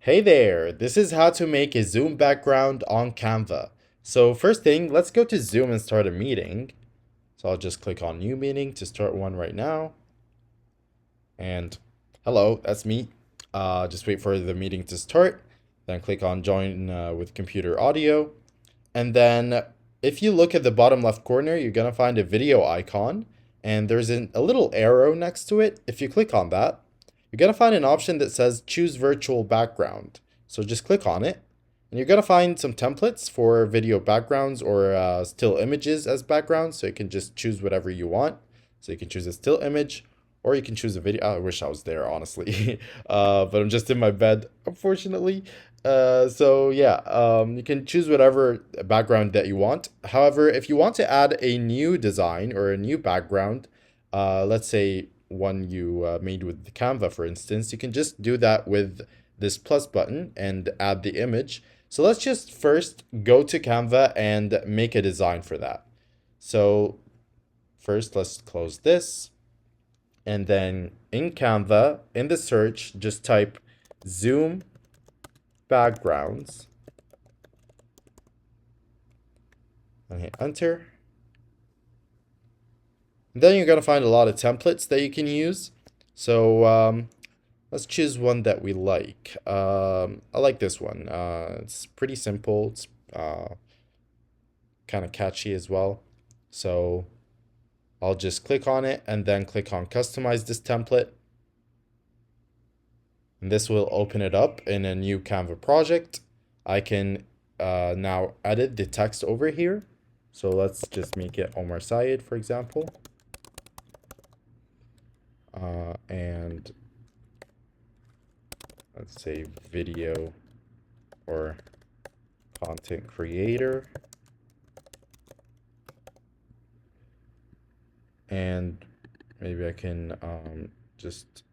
Hey there, this is how to make a Zoom background on Canva. So first thing, let's go to Zoom and start a meeting. So I'll just click on new meeting to start one right now. And hello, that's me. Just wait for the meeting to start. Then click on join with computer audio. And then if you look at the bottom left corner, you're gonna find a video icon and there's a little arrow next to it. If you click on that, you're gonna find an option that says choose virtual background. So just click on it and you're gonna find some templates for video backgrounds or still images as backgrounds. So you can just choose whatever you want. So you can choose a still image or you can choose a video. I wish I was there, honestly. But I'm just in my bed, unfortunately. So yeah, you can choose whatever background that you want. However, if you want to add a new design or a new background, let's say one you made with Canva, for instance, you can just do that with this plus button and add the image. So let's just first go to Canva and make a design for that. So first, let's close this. And then in Canva, in the search, just type Zoom backgrounds and hit enter. And then you're going to find a lot of templates that you can use. So let's choose one that we like. I like this one. It's pretty simple. It's kind of catchy as well. So I'll just click on it and then click on customize this template. And this will open it up in a new Canva project. I can now edit the text over here. So let's just make it Omar Syed, for example. And let's say video or content creator. And maybe I can just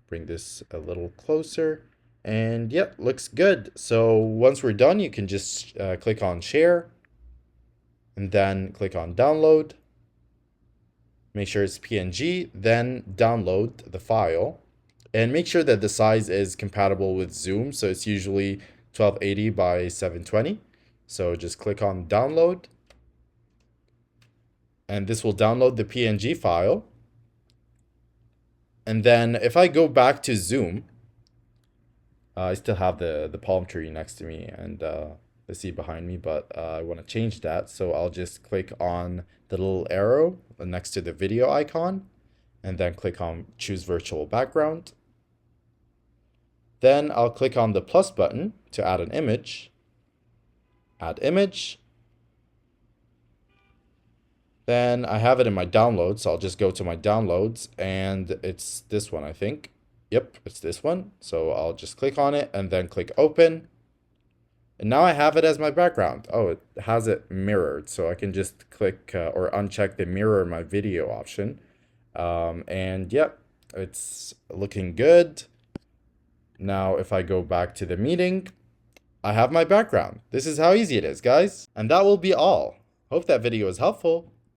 bring this a little closer. And yep, looks good. So once we're done, you can just click on share and then click on download. Make sure it's PNG, then download the file and make sure that the size is compatible with Zoom. So it's usually 1280 by 720. So just click on download and this will download the PNG file. And then if I go back to Zoom, I still have the palm tree next to me and the sea behind me, but I want to change that. So I'll just click on the little arrow next to the video icon and then click on choose virtual background. Then I'll click on the plus button to add an image. Add image. Then I have it in my downloads, so I'll just go to my downloads and it's this one, I think. Yep, it's this one. So I'll just click on it and then click open. And now I have it as my background. Oh, it has it mirrored. So I can just click or uncheck the mirror my video option. And yep, it's looking good. Now, if I go back to the meeting, I have my background. This is how easy it is, guys. And that will be all. Hope that video is helpful.